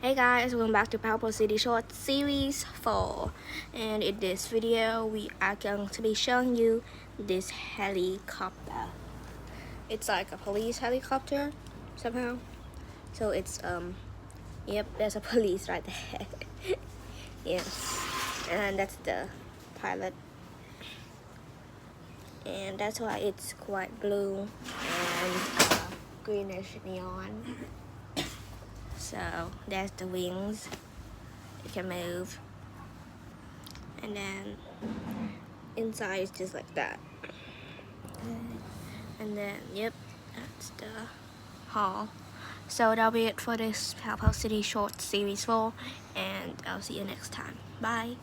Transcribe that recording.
Hey guys, welcome back to paopao City Short Series 4. And in this video, we are going to be showing you this helicopter. It's like a police helicopter, somehow. So it's, yep, there's a police right there. Yes, and that's the pilot. And that's why it's quite blue and greenish neon. So there's the wings. It can move. And then inside is just like that. And then, yep, that's the haul. So that'll be it for this paopao City Short Series 4. And I'll see you next time. Bye.